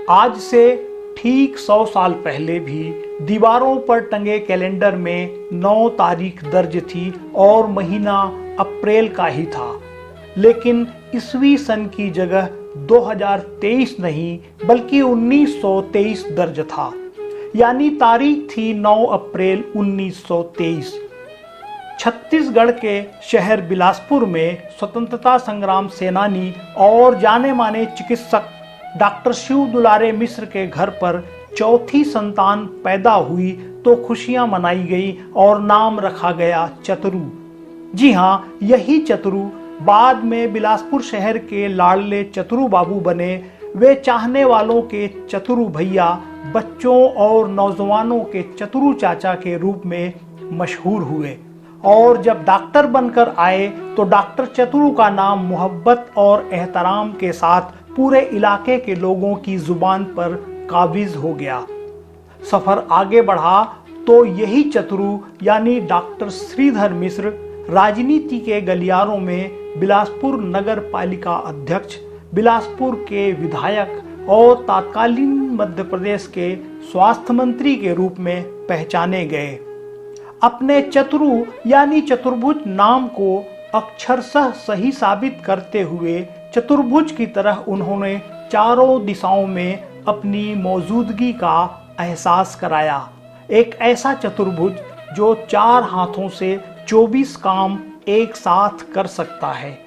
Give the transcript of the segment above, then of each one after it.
आज से ठीक 100 साल पहले भी दीवारों पर टंगे कैलेंडर में 9 तारीख दर्ज थी और महीना अप्रैल का ही था। लेकिन ईस्वी सन की जगह 2023 नहीं बल्कि 1923 दर्ज था, यानी तारीख थी 9 अप्रैल 1923। छत्तीसगढ़ के शहर बिलासपुर में स्वतंत्रता संग्राम सेनानी और जाने माने चिकित्सक डॉक्टर शिव दुलारे मिश्र के घर पर चौथी संतान पैदा हुई तो खुशियां मनाई गई और नाम रखा गया चतुरू। जी हाँ, यही चतुरू बाद में बिलासपुर शहर के लाडले चतुरू बाबू बने। वे चाहने वालों के चतुरू भैया, बच्चों और नौजवानों के चतुरू चाचा के रूप में मशहूर हुए और जब डॉक्टर बनकर आए तो डॉक्टर चतुरू का नाम मोहब्बत और एहतराम के साथ पूरे इलाके के लोगों की जुबान पर काबिज हो गया। सफर आगे बढ़ा तो यही चतुरू यानी डॉक्टर श्रीधर मिश्र राजनीति के गलियारों में बिलासपुर नगर पालिका अध्यक्ष, बिलासपुर के विधायक और तत्कालीन मध्य प्रदेश के स्वास्थ्य मंत्री के रूप में पहचाने गए। अपने चतुरू यानी चतुर्भुज नाम को अक्षरशः सही साबित करते हुए चतुर्भुज की तरह उन्होंने चारों दिशाओं में अपनी मौजूदगी का एहसास कराया। एक ऐसा चतुर्भुज जो 4 हाथों से 24 काम एक साथ कर सकता है।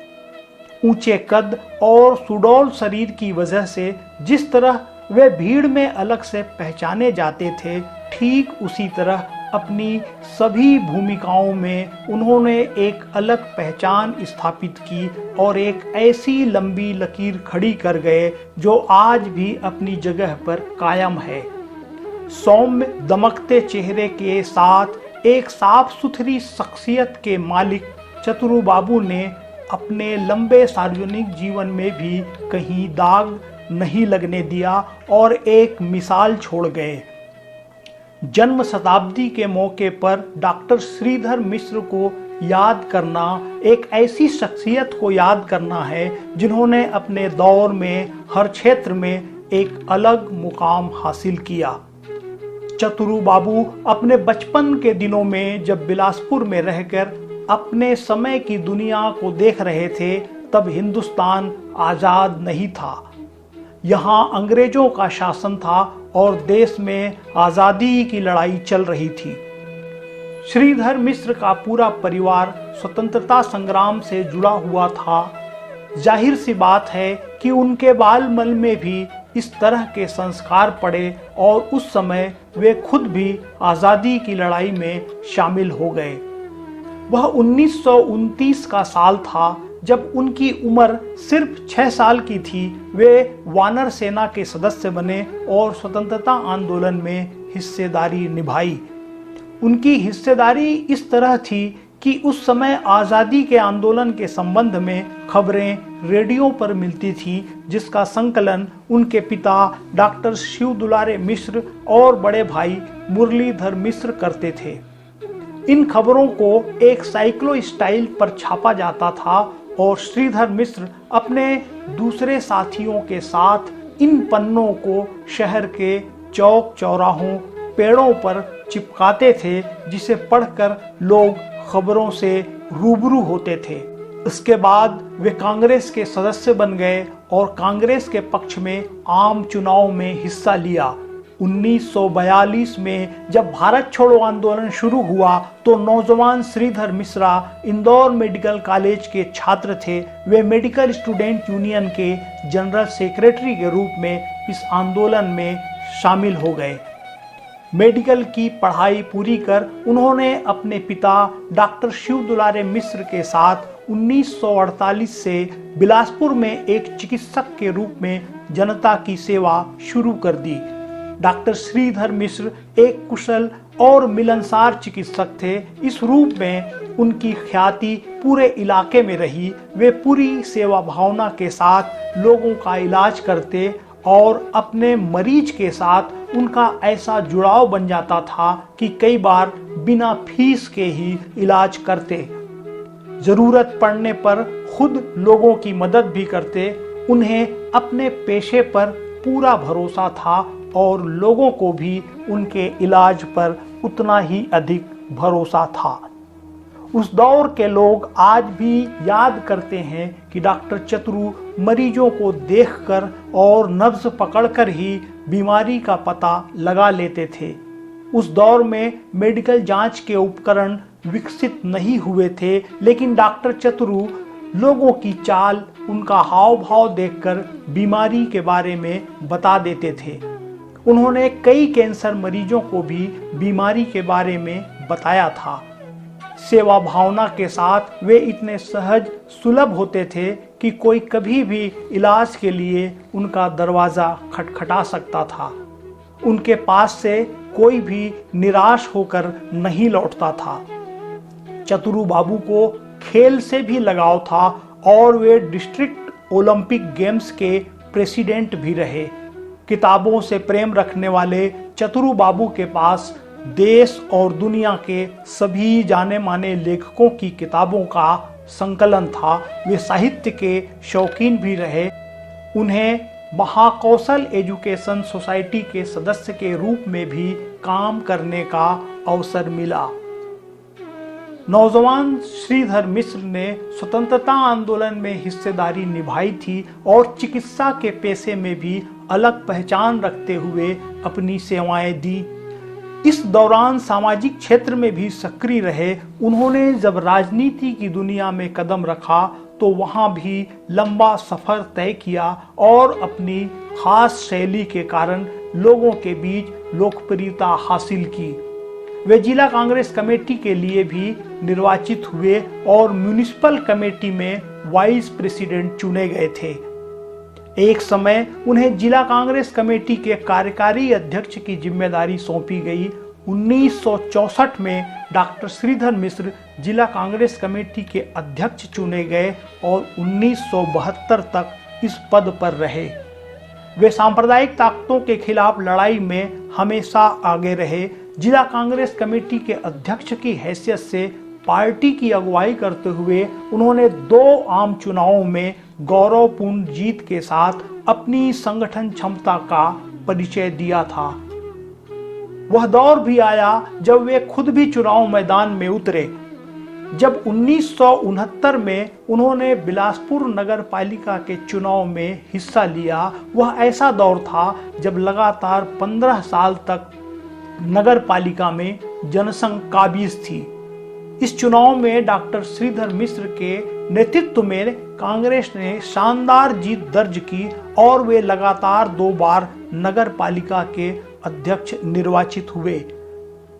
ऊंचे कद और सुडौल शरीर की वजह से जिस तरह वे भीड़ में अलग से पहचाने जाते थे, ठीक उसी तरह अपनी सभी भूमिकाओं में उन्होंने एक अलग पहचान स्थापित की और एक ऐसी लंबी लकीर खड़ी कर गए जो आज भी अपनी जगह पर कायम है। सौम्य दमकते चेहरे के साथ एक साफ सुथरी शख्सियत के मालिक चतुरू बाबू ने अपने लंबे सार्वजनिक जीवन में भी कहीं दाग नहीं लगने दिया और एक मिसाल छोड़ गए। जन्म शताब्दी के मौके पर डॉक्टर श्रीधर मिश्र को याद करना एक ऐसी शख्सियत को याद करना है जिन्होंने अपने दौर में हर क्षेत्र में एक अलग मुकाम हासिल किया। चतुरू बाबू अपने बचपन के दिनों में जब बिलासपुर में रहकर अपने समय की दुनिया को देख रहे थे, तब हिंदुस्तान आजाद नहीं था। यहाँ अंग्रेजों का शासन था और देश में आजादी की लड़ाई चल रही थी। श्रीधर मिश्र का पूरा परिवार स्वतंत्रता संग्राम से जुड़ा हुआ था। जाहिर सी बात है कि उनके बालमल में भी इस तरह के संस्कार पड़े और उस समय वे खुद भी आजादी की लड़ाई में शामिल हो गए। वह 1929 का साल था जब उनकी उम्र सिर्फ 6 साल की थी। वे वानर सेना के सदस्य बने और स्वतंत्रता आंदोलन में हिस्सेदारी निभाई। उनकी हिस्सेदारी इस तरह थी कि उस समय आज़ादी के आंदोलन के संबंध में खबरें रेडियो पर मिलती थी, जिसका संकलन उनके पिता डॉक्टर शिव दुलारे मिश्र और बड़े भाई मुरलीधर मिश्र करते थे। इन खबरों को एक साइक्लो स्टाइल पर छापा जाता था और श्रीधर मिश्र अपने दूसरे साथियों के साथ इन पन्नों को शहर के चौक चौराहों, पेड़ों पर चिपकाते थे, जिसे पढ़कर लोग खबरों से रूबरू होते थे। इसके बाद वे कांग्रेस के सदस्य बन गए और कांग्रेस के पक्ष में आम चुनाव में हिस्सा लिया। 1942 में जब भारत छोड़ो आंदोलन शुरू हुआ तो नौजवान श्रीधर मिश्रा इंदौर मेडिकल कॉलेज के छात्र थे। वे मेडिकल स्टूडेंट यूनियन के जनरल सेक्रेटरी के रूप में इस आंदोलन में शामिल हो गए। मेडिकल की पढ़ाई पूरी कर उन्होंने अपने पिता डॉक्टर शिव दुलारे मिश्र के साथ 1948 से बिलासपुर में एक चिकित्सक के रूप में जनता की सेवा शुरू कर दी। डॉक्टर श्रीधर मिश्र एक कुशल और मिलनसार चिकित्सक थे। इस रूप में उनकी ख्याति पूरे इलाके में रही। वे पूरी सेवा भावना के साथ लोगों का इलाज करते और अपने मरीज के साथ उनका ऐसा जुड़ाव बन जाता था कि कई बार बिना फीस के ही इलाज करते। जरूरत पड़ने पर खुद लोगों की मदद भी करते। उन्हें अपने पेशे पर पूरा भरोसा था और लोगों को भी उनके इलाज पर उतना ही अधिक भरोसा था। उस दौर के लोग आज भी याद करते हैं कि डॉक्टर चतुरू मरीजों को देखकर और नब्ज पकड़कर ही बीमारी का पता लगा लेते थे। उस दौर में मेडिकल जांच के उपकरण विकसित नहीं हुए थे, लेकिन डॉक्टर चतुरू लोगों की चाल, उनका हाव भाव देखकर बीमारी के बारे में बता देते थे। उन्होंने कई कैंसर मरीजों को भी बीमारी के बारे में बताया था। सेवा भावना के साथ वे इतने सहज सुलभ होते थे कि कोई कभी भी इलाज के लिए उनका दरवाजा खटखटा सकता था। उनके पास से कोई भी निराश होकर नहीं लौटता था। चतुरू बाबू को खेल से भी लगाव था और वे डिस्ट्रिक्ट ओलंपिक गेम्स के प्रेसिडेंट भी रहे। किताबों से प्रेम रखने वाले चतुरू बाबू के पास देश और दुनिया के सभी जाने माने लेखकों की किताबों का संकलन था। वे साहित्य के शौकीन भी रहे। उन्हें महाकौशल एजुकेशन सोसाइटी के सदस्य के रूप में भी काम करने का अवसर मिला। नौजवान श्रीधर मिश्र ने स्वतंत्रता आंदोलन में हिस्सेदारी निभाई थी और चिकित्सा के पेशे में भी अलग पहचान रखते हुए अपनी सेवाएं दी। इस दौरान सामाजिक क्षेत्र में भी सक्रिय रहे। उन्होंने जब राजनीति की दुनिया में कदम रखा तो वहां भी लंबा सफर तय किया और अपनी खास शैली के कारण लोगों के बीच लोकप्रियता हासिल की। वे जिला कांग्रेस कमेटी के लिए भी निर्वाचित हुए और म्युनिसिपल कमेटी में वाइस प्रेसिडेंट चुने गए थे। एक समय उन्हें जिला कांग्रेस कमेटी के कार्यकारी अध्यक्ष की जिम्मेदारी सौंपी गई। 1964 में डॉक्टर श्रीधर मिश्र जिला कांग्रेस कमेटी के अध्यक्ष चुने गए और 1972 तक इस पद पर रहे। वे सांप्रदायिक ताकतों के खिलाफ लड़ाई में हमेशा आगे रहे। जिला कांग्रेस कमेटी के अध्यक्ष की हैसियत से पार्टी की अगुवाई करते हुए उन्होंने 2 आम चुनावों में गौरवपूर्ण जीत के साथ अपनी संगठन क्षमता का परिचय दिया था। वह दौर भी आया जब वे खुद भी चुनाव मैदान में उतरे। जब 1969 में उन्होंने बिलासपुर नगर पालिका के चुनाव में हिस्सा लिया, वह ऐसा दौर था जब लगातार 15 साल तक नगर पालिका में जनसंघ काबिज थी। इस चुनाव में डॉक्टर श्रीधर मिश्र के नेतृत्व में कांग्रेस ने शानदार जीत दर्ज की और वे लगातार 2 बार नगर पालिका के अध्यक्ष निर्वाचित हुए।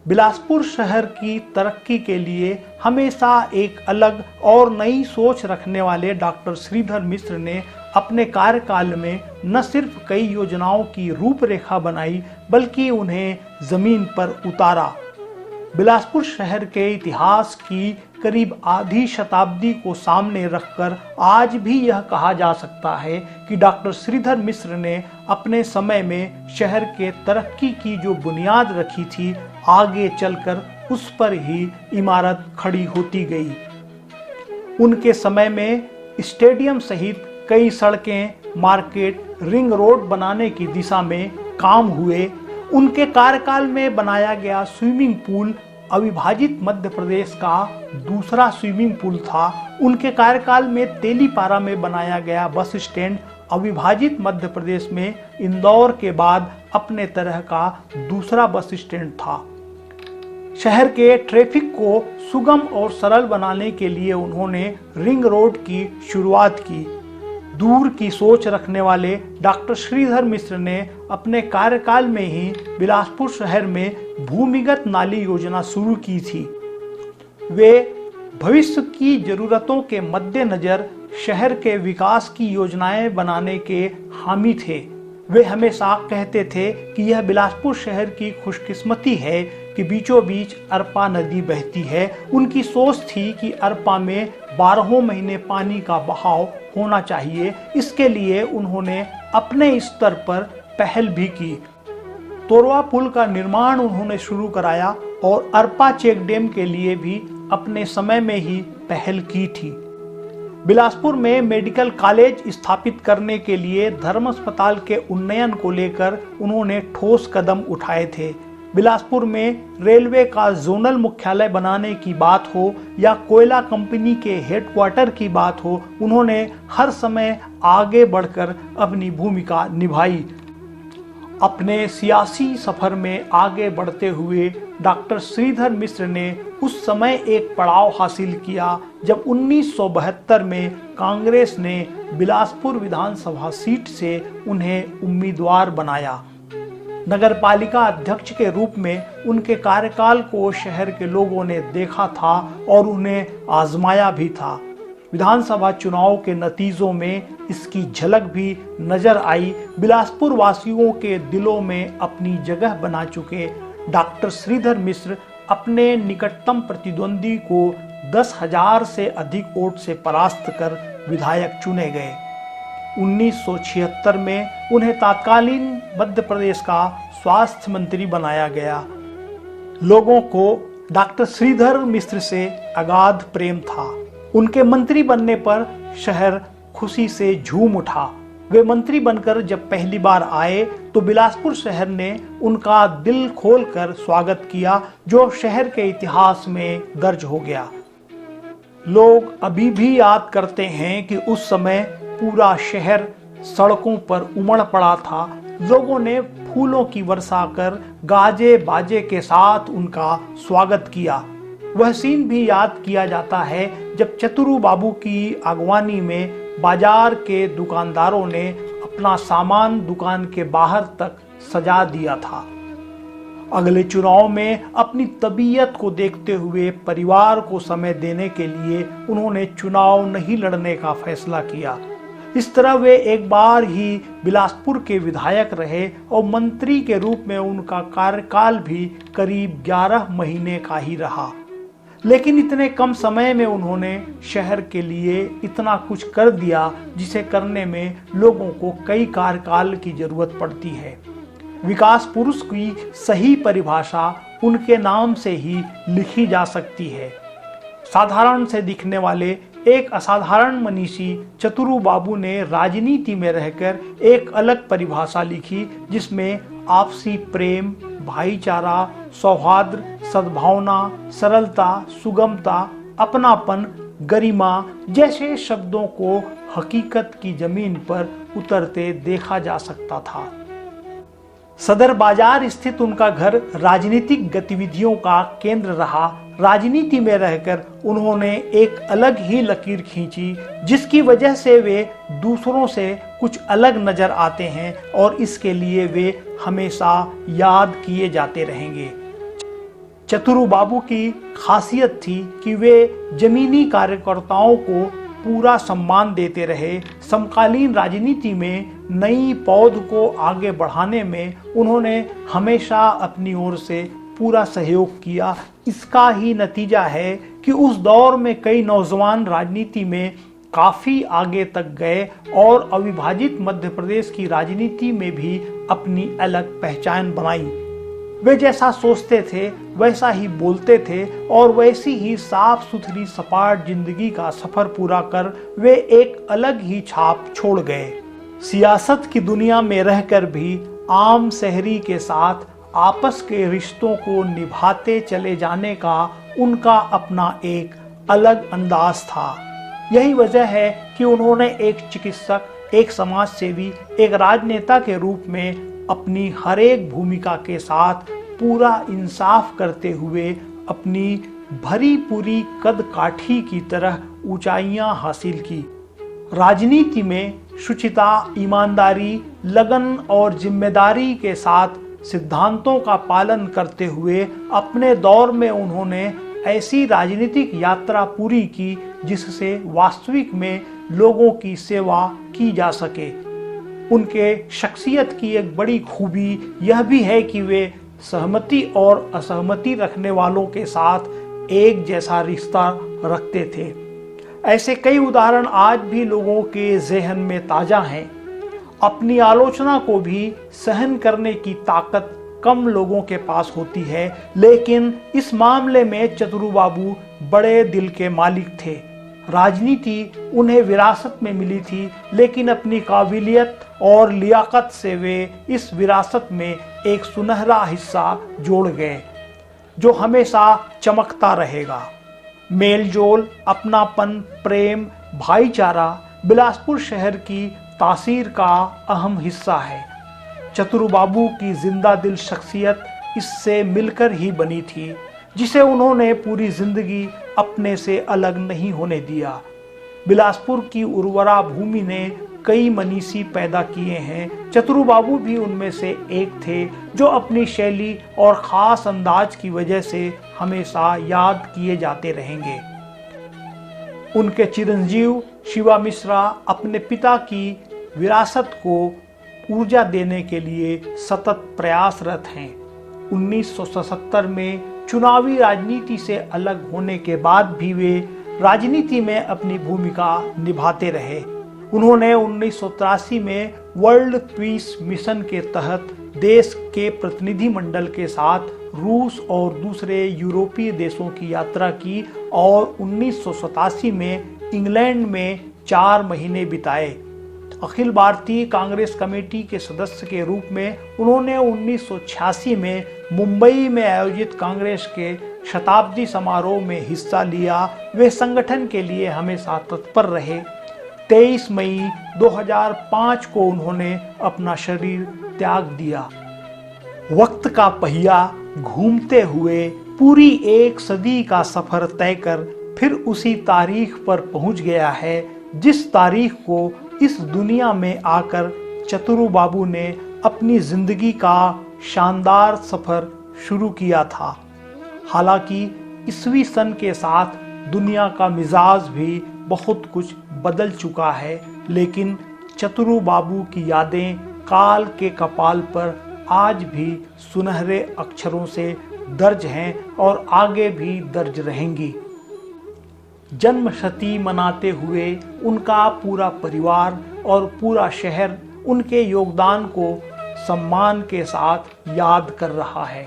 बिलासपुर शहर की तरक्की के लिए हमेशा एक अलग और नई सोच रखने वाले डॉक्टर श्रीधर मिश्र ने अपने कार्यकाल में न सिर्फ कई योजनाओं की रूपरेखा बनाई बल्कि उन्हें जमीन पर उतारा। बिलासपुर शहर के इतिहास की करीब आधी शताब्दी को सामने रखकर आज भी यह कहा जा सकता है कि डॉक्टर श्रीधर मिश्र ने अपने समय में शहर के तरक्की की जो बुनियाद रखी थी, आगे चलकर उस पर ही इमारत खड़ी होती गई। उनके समय में स्टेडियम सहित कई सड़कें, मार्केट, रिंग रोड बनाने की दिशा में काम हुए। उनके कार्यकाल में बनाया गया स्विमिंग पूल अविभाजित मध्य प्रदेश का दूसरा स्विमिंग पूल था। उनके कार्यकाल में तेलीपारा में बनाया गया बस स्टैंड अविभाजित मध्य प्रदेश में इंदौर के बाद अपने तरह का दूसरा बस स्टैंड था। शहर के ट्रैफिक को सुगम और सरल बनाने के लिए उन्होंने रिंग रोड की शुरुआत की। दूर की सोच रखने वाले डॉक्टर श्रीधर मिश्र ने अपने कार्यकाल में ही बिलासपुर शहर में भूमिगत नाली योजना शुरू की थी। वे भविष्य की जरूरतों के मद्देनजर शहर के विकास की योजनाएं बनाने के हामी थे। वे हमेशा कहते थे कि यह बिलासपुर शहर की खुशकिस्मती है कि बीचों बीच अरपा नदी बहती है। उनकी सोच थी कि अरपा में 12 महीने पानी का बहाव होना चाहिए। इसके लिए उन्होंने अपने स्तर पर पहल भी की। तोरवा पुल का निर्माण उन्होंने शुरू कराया और अरपा चेक डैम के लिए भी अपने समय में ही पहल की थी। बिलासपुर में मेडिकल कॉलेज स्थापित करने के लिए धर्म अस्पताल के उन्नयन को लेकर उन्होंने ठोस कदम उठाए थे। बिलासपुर में रेलवे का जोनल मुख्यालय बनाने की बात हो या कोयला कंपनी के हेडक्वार्टर की बात हो, उन्होंने हर समय आगे बढ़कर अपनी भूमिका निभाई। अपने सियासी सफर में आगे बढ़ते हुए डॉक्टर श्रीधर मिश्र ने उस समय एक पड़ाव हासिल किया जब 1972 में कांग्रेस ने बिलासपुर विधानसभा सीट से उन्हें उम्मीदवार बनाया। नगरपालिका अध्यक्ष के रूप में उनके कार्यकाल को शहर के लोगों ने देखा था और उन्हें आजमाया भी था। विधानसभा चुनाव के नतीजों में इसकी झलक भी नजर आई। बिलासपुर वासियों के दिलों में अपनी जगह बना चुके डॉक्टर श्रीधर मिश्र अपने निकटतम प्रतिद्वंदी को 10,000 से अधिक वोट से परास्त कर विधायक चुने गए। 1976 में उन्हें तत्कालीन मध्य प्रदेश का स्वास्थ्य मंत्री बनाया गया। लोगों को डॉक्टर श्रीधर मिश्र से अगाध प्रेम था। उनके मंत्री बनने पर शहर खुशी से झूम उठा। वे मंत्री बनकर जब पहली बार आए तो बिलासपुर शहर ने उनका दिल खोलकर स्वागत किया, जो शहर के इतिहास में दर्ज हो गया। लोग अभी भी याद करते हैं कि उस समय पूरा शहर सड़कों पर उमड़ पड़ा था। लोगों ने फूलों की वर्षा कर गाजे बाजे के साथ उनका स्वागत किया। वह सीन भी याद किया जाता है जब चतुरू बाबू की अगवानी में बाजार के दुकानदारों ने अपना सामान दुकान के बाहर तक सजा दिया था। अगले चुनाव में अपनी तबीयत को देखते हुए परिवार को समय देने के लिए उन्होंने चुनाव नहीं लड़ने का फैसला किया। इस तरह वे एक बार ही बिलासपुर के विधायक रहे और मंत्री के रूप में उनका कार्यकाल भी करीब 11 महीने का ही रहा। लेकिन इतने कम समय में उन्होंने शहर के लिए इतना कुछ कर दिया जिसे करने में लोगों को कई कार्यकाल की जरूरत पड़ती है। विकास पुरुष की सही परिभाषा उनके नाम से ही लिखी जा सकती है। साधारण से दिखने वाले एक असाधारण मनीषी चतुरू बाबू ने राजनीति में रहकर एक अलग परिभाषा लिखी, जिसमें आपसी प्रेम, भाईचारा, सौहार्द, सद्भावना, सरलता, सुगमता, अपनापन, गरिमा जैसे शब्दों को हकीकत की जमीन पर उतरते देखा जा सकता था। सदर बाजार स्थित उनका घर राजनीतिक गतिविधियों का केंद्र रहा। राजनीति में रहकर उन्होंने एक अलग ही लकीर खींची, जिसकी वजह से वे दूसरों से कुछ अलग नजर आते हैं और इसके लिए वे हमेशा याद किए जाते रहेंगे। चतुरू बाबू की खासियत थी कि वे जमीनी कार्यकर्ताओं को पूरा सम्मान देते रहे। समकालीन राजनीति में नई पौध को आगे बढ़ाने में उन्होंने हमेशा अपनी ओर से पूरा सहयोग किया। इसका ही नतीजा है कि उस दौर में कई नौजवान राजनीति में काफी आगे तक गए और अविभाजित मध्य प्रदेश की राजनीति में भी अपनी अलग पहचान बनाई। वे जैसा सोचते थे वैसा ही बोलते थे और वैसी ही साफ सुथरी सपाट जिंदगी का सफर पूरा कर वे एक अलग ही छाप छोड़ गए। सियासत की दुनिया में रहकर भी आम शहरी के साथ आपस के रिश्तों को निभाते चले जाने का उनका अपना एक अलग अंदाज था। यही वजह है कि उन्होंने एक चिकित्सक, एक समाज सेवी, एक राजनेता के रूप में अपनी हर एक भूमिका के साथ पूरा इंसाफ करते हुए अपनी भरी पूरी कद काठी की तरह ऊंचाइयां हासिल की। राजनीति में शुचिता, ईमानदारी, लगन और जिम्मेदारी के साथ सिद्धांतों का पालन करते हुए अपने दौर में उन्होंने ऐसी राजनीतिक यात्रा पूरी की जिससे वास्तविक में लोगों की सेवा की जा सके। उनके शख्सियत की एक बड़ी खूबी यह भी है कि वे सहमति और असहमति रखने वालों के साथ एक जैसा रिश्ता रखते थे। ऐसे कई उदाहरण आज भी लोगों के ज़हन में ताज़ा हैं। अपनी आलोचना को भी सहन करने की ताकत कम लोगों के पास होती है, लेकिन इस मामले में चतुरू बाबू बड़े दिल के मालिक थे। राजनीति उन्हें विरासत में मिली थी, लेकिन अपनी काबिलियत और लियाकत से वे इस विरासत में एक सुनहरा हिस्सा जोड़ गए जो हमेशा चमकता रहेगा। मेलजोल, अपनापन, प्रेम, भाईचारा बिलासपुर शहर की तासीर का अहम हिस्सा है। चतुर बाबू की जिंदा दिल शख्सियत इससे मिलकर ही बनी थी, जिसे उन्होंने पूरी जिंदगी अपने से अलग नहीं होने दिया। बिलासपुर की उर्वरा भूमि ने कई मनीषी पैदा किए हैं। चतुर बाबू भी उनमें से एक थे, जो अपनी शैली और ख़ास अंदाज की वजह से हमेशा याद किए जाते रहेंगे। उनके चिरंजीव शिवा मिश्रा अपने पिता की विरासत को ऊर्जा देने के लिए सतत प्रयासरत हैं। 1977 में चुनावी राजनीति से अलग होने के बाद भी वे राजनीति में अपनी भूमिका निभाते रहे। उन्होंने 1983 में वर्ल्ड पीस मिशन के तहत देश के प्रतिनिधि मंडल के साथ रूस और दूसरे यूरोपीय देशों की यात्रा की और 1987 में इंग्लैंड में 4 महीने बिताए। अखिल भारतीय कांग्रेस कमेटी के सदस्य के रूप में उन्होंने 1986 में मुंबई में आयोजित कांग्रेस के शताब्दी समारोह में हिस्सा लिया। वे संगठन के लिए हमेशा तत्पर रहे। 23 मई 2005 को उन्होंने अपना शरीर त्याग दिया। वक्त का पहिया घूमते हुए पूरी एक सदी का सफर तय कर फिर उसी तारीख पर पहुंच गया है, जिस तारीख को इस दुनिया में आकर चतुर बाबू ने अपनी जिंदगी का शानदार सफर शुरू किया था। हालांकि ईस्वी सन के साथ दुनिया का मिजाज भी बहुत कुछ बदल चुका है, लेकिन चतुर बाबू की यादें काल के कपाल पर आज भी सुनहरे अक्षरों से दर्ज हैं और आगे भी दर्ज रहेंगी। जन्मशती मनाते हुए उनका पूरा परिवार और पूरा शहर उनके योगदान को सम्मान के साथ याद कर रहा है।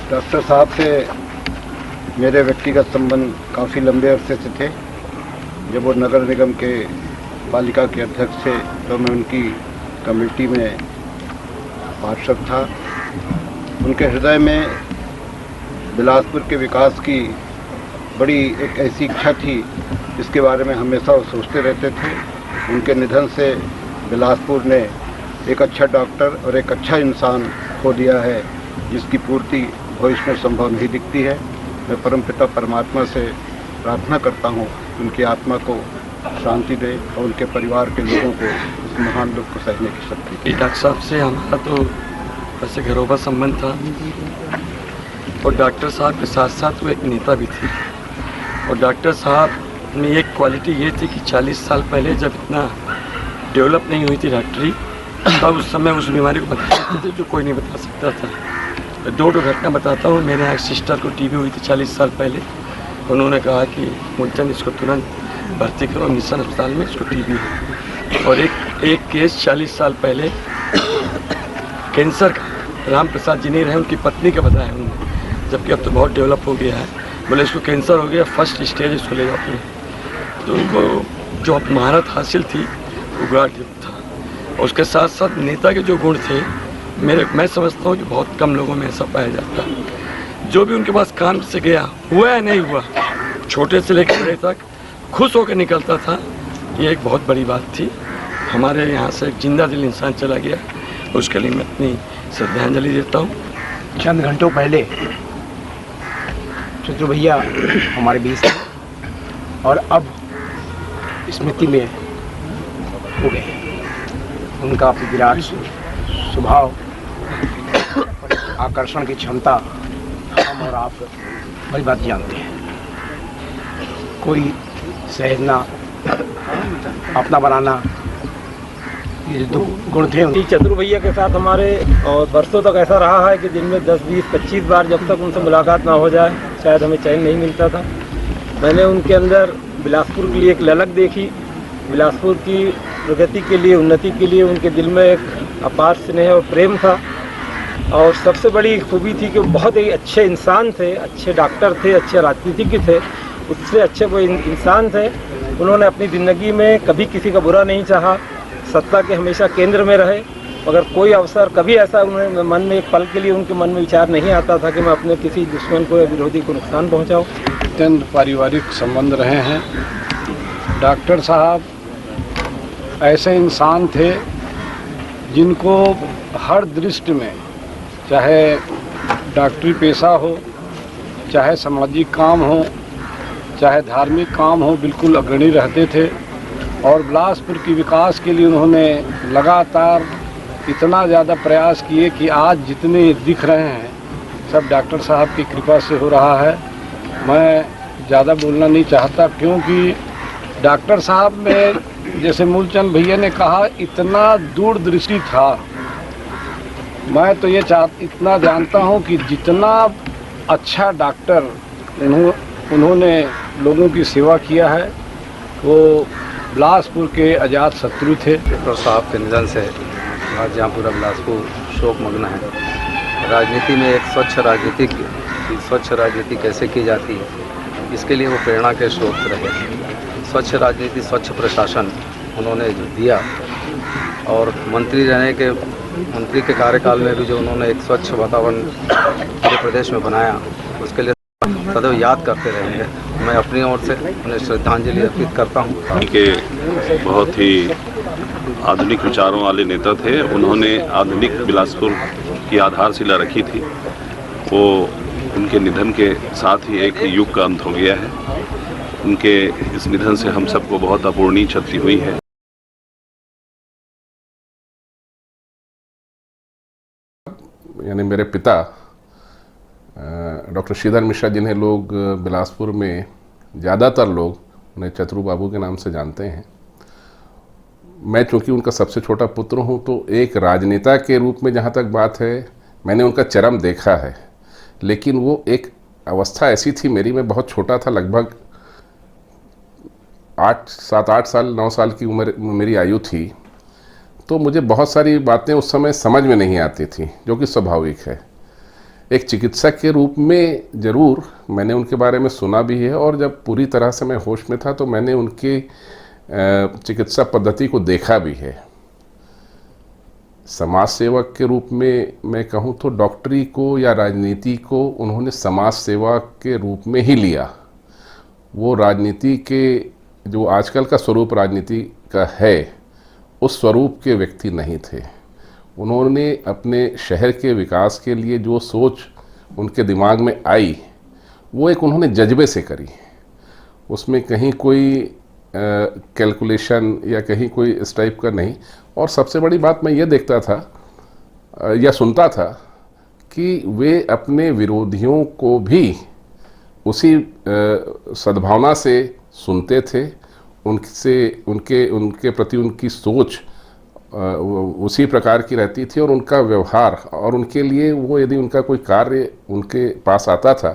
डॉक्टर साहब से मेरे व्यक्तिगत संबंध काफ़ी लंबे अरसे से थे। जब वो नगर निगम के पालिका के अध्यक्ष थे तो मैं उनकी कमेटी में पार्षद था। उनके हृदय में बिलासपुर के विकास की बड़ी एक ऐसी इच्छा थी जिसके बारे में हमेशा वो सोचते रहते थे। उनके निधन से बिलासपुर ने एक अच्छा डॉक्टर और एक अच्छा इंसान खो दिया है, जिसकी पूर्ति भविष्य में संभव नहीं दिखती है। मैं परमपिता परमात्मा से प्रार्थना करता हूँ उनकी आत्मा को शांति दे और उनके परिवार के लोगों को इस महान दुख को सहने की शक्ति दे। डॉक्टर साहब से हमारा तो वैसे घरोबा संबंध था और डॉक्टर साहब के साथ साथ वो एक नेता भी थे। और डॉक्टर साहब में एक क्वालिटी ये थी कि 40 साल पहले जब इतना डेवलप नहीं हुई थी डॉक्टरी, तब उस समय उस बीमारी को बता सकते थे जो कोई नहीं बता सकता था। दो घटना बताता हूँ। मेरे यहाँ एक सिस्टर को टीबी हुई थी 40 साल पहले। उन्होंने कहा कि मुंचन इसको तुरंत भर्ती करो मिशन अस्पताल में, इसको टीबी है। और एक केस 40 साल पहले कैंसर का, राम प्रसाद जी नहीं रहे, उनकी पत्नी का बताया उन्होंने, जबकि अब तो बहुत डेवलप हो गया है। बोले इसको कैंसर हो गया, फर्स्ट स्टेज इसको ले जाओ अपने। तो उनको जो महारत हासिल थी वो गार्ड था। और उसके साथ साथ नेता के जो गुण थे मैं समझता हूँ कि बहुत कम लोगों में ऐसा पाया जाता है। जो भी उनके पास काम से गया, हुआ या नहीं हुआ, छोटे से लेकर बड़े तक खुश होकर निकलता था। ये एक बहुत बड़ी बात थी। हमारे यहाँ से एक जिंदा दिल इंसान चला गया, उसके लिए मैं अपनी श्रद्धांजलि देता हूँ। चंद घंटों पहले चतुर भैया हमारे बीच थे और अब स्मृति में हो गए। उनका विराट स्वभाव, आकर्षण की क्षमता हम और आप बड़ी बात जानते हैं। कोई सहजना, अपना बनाना, ये जो गुण थे श्री चतुर भैया के साथ हमारे और बरसों तक ऐसा रहा है कि दिन में 10, 20, 25 बार जब तक उनसे मुलाकात ना हो जाए शायद हमें चैन नहीं मिलता था। मैंने उनके अंदर बिलासपुर के लिए एक ललक देखी। बिलासपुर की प्रगति के लिए, उन्नति के लिए उनके दिल में एक अपार स्नेह और प्रेम था। और सबसे बड़ी खूबी थी कि वो बहुत ही अच्छे इंसान थे, अच्छे डॉक्टर थे, अच्छे राजनीतिज्ञ थे, उससे अच्छे वो इंसान थे। उन्होंने अपनी ज़िंदगी में कभी किसी का बुरा नहीं चाहा, सत्ता के हमेशा केंद्र में रहे। मगर कोई अवसर कभी ऐसा उन्हें मन में एक पल के लिए उनके मन में विचार नहीं आता था कि मैं अपने किसी दुश्मन को या विरोधी को नुकसान पहुंचाऊं। अत्यंत पारिवारिक संबंध रहे हैं। डॉक्टर साहब ऐसे इंसान थे जिनको हर दृष्टि में, चाहे डॉक्टरी पेशा हो, चाहे सामाजिक काम हो, चाहे धार्मिक काम हो, बिल्कुल अग्रणी रहते थे। और बिलासपुर की विकास के लिए उन्होंने लगातार इतना ज़्यादा प्रयास किए कि आज जितने दिख रहे हैं सब डॉक्टर साहब की कृपा से हो रहा है। मैं ज़्यादा बोलना नहीं चाहता क्योंकि डॉक्टर साहब में, जैसे मूलचंद भैया ने कहा, इतना दूरदृष्टि था। मैं तो ये इतना जानता हूँ कि जितना अच्छा डॉक्टर उन्होंने लोगों की सेवा किया है, वो बिलासपुर के अजात शत्रु थे। डॉक्टर साहब के निधन से आज जहाँ पूरा बिलासपुर शोकमग्न है। राजनीति में एक स्वच्छ राजनीति कैसे की जाती है, इसके लिए वो प्रेरणा के स्रोत रहे। स्वच्छ राजनीति, स्वच्छ प्रशासन उन्होंने जो दिया, और मंत्री के कार्यकाल में भी जो उन्होंने एक स्वच्छ वातावरण पूरे प्रदेश में बनाया, उसके लिए सदैव याद करते रहेंगे। मैं अपनी ओर से उन्हें श्रद्धांजलि अर्पित करता हूँ। उनके बहुत ही आधुनिक विचारों वाले नेता थे। उन्होंने आधुनिक बिलासपुर की आधारशिला रखी थी। वो उनके निधन के साथ ही एक युग का अंत हो गया है। उनके इस निधन से हम सबको बहुत अपूर्णीय क्षति हुई है। यानी मेरे पिता डॉक्टर श्रीधर मिश्रा, जिन्हें लोग बिलासपुर में ज़्यादातर लोग उन्हें चतुर बाबू के नाम से जानते हैं। मैं चूँकि उनका सबसे छोटा पुत्र हूँ, तो एक राजनेता के रूप में जहाँ तक बात है, मैंने उनका चरम देखा है। लेकिन वो एक अवस्था ऐसी थी मेरी, मैं बहुत छोटा था, लगभग 7, 8 साल, 9 साल की उम्र मेरी आयु थी। तो मुझे बहुत सारी बातें उस समय समझ में नहीं आती थी, जो कि स्वाभाविक है। एक चिकित्सक के रूप में ज़रूर मैंने उनके बारे में सुना भी है, और जब पूरी तरह से मैं होश में था तो मैंने उनकी चिकित्सा पद्धति को देखा भी है। समाज सेवक के रूप में मैं कहूँ तो डॉक्टरी को या राजनीति को उन्होंने समाज सेवा के रूप में ही लिया। वो राजनीति के जो आजकल का स्वरूप राजनीति का है, उस स्वरूप के व्यक्ति नहीं थे। उन्होंने अपने शहर के विकास के लिए जो सोच उनके दिमाग में आई, वो एक उन्होंने जज्बे से करी। उसमें कहीं कोई कैलकुलेशन या कहीं कोई इस टाइप का नहीं। और सबसे बड़ी बात मैं ये देखता था या सुनता था कि वे अपने विरोधियों को भी उसी सद्भावना से सुनते थे। उनके प्रति उनकी सोच उसी प्रकार की रहती थी, और उनका व्यवहार, और उनके लिए वो यदि उनका कोई कार्य उनके पास आता था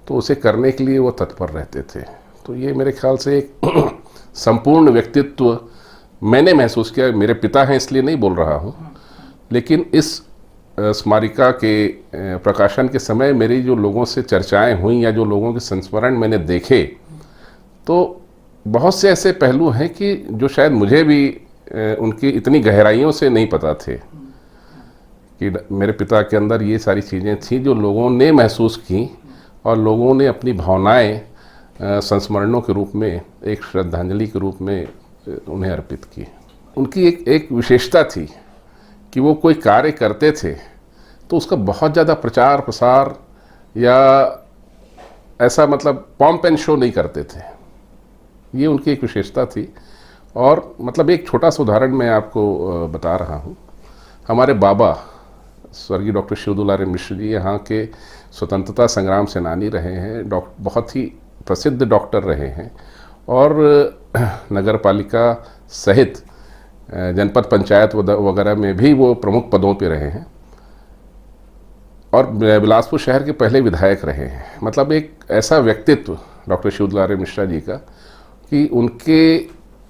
तो उसे करने के लिए वो तत्पर रहते थे। तो ये मेरे ख्याल से एक संपूर्ण व्यक्तित्व मैंने महसूस किया। मेरे पिता हैं इसलिए नहीं बोल रहा हूँ, लेकिन इस स्मारिका के प्रकाशन के समय मेरी जो लोगों से चर्चाएं हुई या जो लोगों के संस्मरण मैंने देखे, तो बहुत से ऐसे पहलू हैं कि जो शायद मुझे भी उनकी इतनी गहराइयों से नहीं पता थे कि मेरे पिता के अंदर ये सारी चीज़ें थी जो लोगों ने महसूस की, और लोगों ने अपनी भावनाएं संस्मरणों के रूप में, एक श्रद्धांजलि के रूप में उन्हें अर्पित की। उनकी एक विशेषता थी कि वो कोई कार्य करते थे तो उसका बहुत ज़्यादा प्रचार प्रसार या ऐसा मतलब पॉम्प एंड शो नहीं करते थे। ये उनकी एक विशेषता थी। और मतलब एक छोटा सा उदाहरण मैं आपको बता रहा हूँ। हमारे बाबा स्वर्गीय डॉक्टर शिवदुलारे मिश्र जी यहाँ के स्वतंत्रता संग्राम सेनानी रहे हैं, बहुत ही प्रसिद्ध डॉक्टर रहे हैं और नगर पालिका सहित जनपद पंचायत वगैरह में भी वो प्रमुख पदों पे रहे हैं और बिलासपुर शहर के पहले विधायक रहे हैं। मतलब एक ऐसा व्यक्तित्व डॉक्टर शिवदुलारे मिश्रा जी का कि उनके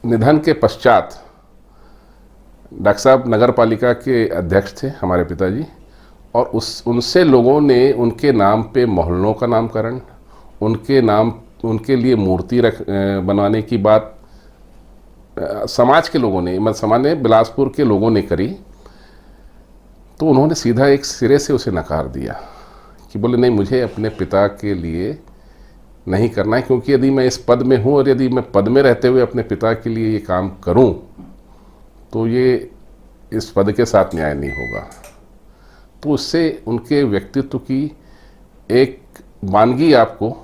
निधन के पश्चात डॉक्टर साहब नगर पालिका के अध्यक्ष थे हमारे पिताजी, और उनसे लोगों ने उनके नाम पे मोहल्लों का नामकरण, उनके लिए मूर्ति बनवाने की बात समाज के लोगों ने, मतलब सामान्य बिलासपुर के लोगों ने करी। तो उन्होंने सीधा एक सिरे से उसे नकार दिया कि बोले नहीं, मुझे अपने पिता के लिए नहीं करना है, क्योंकि यदि मैं इस पद में हूँ और यदि मैं पद में रहते हुए अपने पिता के लिए ये काम करूँ तो ये इस पद के साथ न्याय नहीं होगा। तो उससे उनके व्यक्तित्व की एक वानगी आपको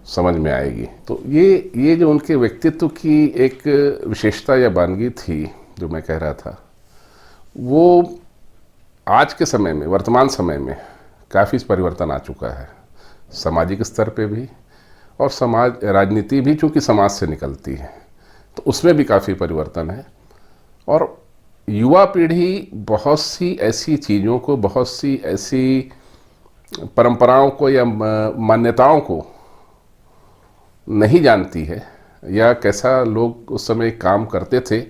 समझ में आएगी। तो ये जो उनके व्यक्तित्व की एक विशेषता या वानगी थी जो मैं कह रहा था, वो आज के समय में, वर्तमान समय में काफ़ी परिवर्तन आ चुका है, सामाजिक स्तर पे भी और राजनीति भी चूँकि समाज से निकलती है तो उसमें भी काफ़ी परिवर्तन है। और युवा पीढ़ी बहुत सी ऐसी चीज़ों को, बहुत सी ऐसी परंपराओं को या मान्यताओं को नहीं जानती है, या कैसा लोग उस समय काम करते थे,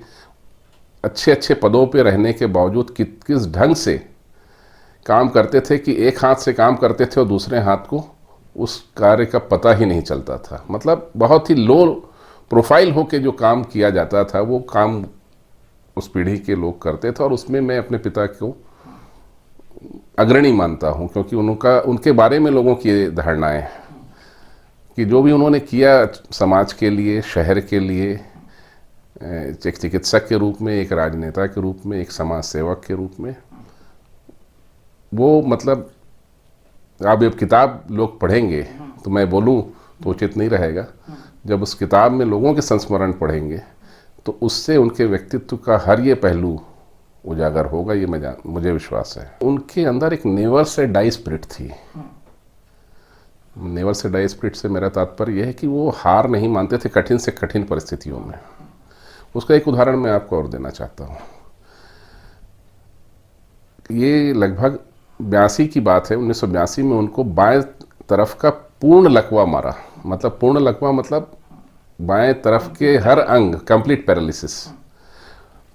अच्छे अच्छे पदों पे रहने के बावजूद किस ढंग से काम करते थे कि एक हाथ से काम करते थे और दूसरे हाथ को उस कार्य का पता ही नहीं चलता था। मतलब बहुत ही लो प्रोफाइल होके जो काम किया जाता था वो काम उस पीढ़ी के लोग करते थे, और उसमें मैं अपने पिता को अग्रणी मानता हूँ, क्योंकि उनके बारे में लोगों की धारणाएं कि जो भी उन्होंने किया समाज के लिए, शहर के लिए, एक चिकित्सक के रूप में, एक राजनेता के रूप में, एक समाज सेवक के रूप में, वो मतलब अब किताब लोग पढ़ेंगे तो मैं बोलूँ तो उचित नहीं रहेगा। जब उस किताब में लोगों के संस्मरण पढ़ेंगे तो उससे उनके व्यक्तित्व का हर ये पहलू उजागर होगा, ये मुझे विश्वास है। उनके अंदर एक नेवर से डाई स्पिरिट थी। नेवर से डाई स्पिरिट से मेरा तात्पर्य यह है कि वो हार नहीं मानते थे कठिन से कठिन परिस्थितियों में। उसका एक उदाहरण मैं आपको और देना चाहता हूँ। ये लगभग 82 की बात है। 1982 में उनको बाएं तरफ का पूर्ण लकवा मारा। मतलब पूर्ण लकवा मतलब बाएं तरफ के हर अंग, कंप्लीट पैरालिसिस।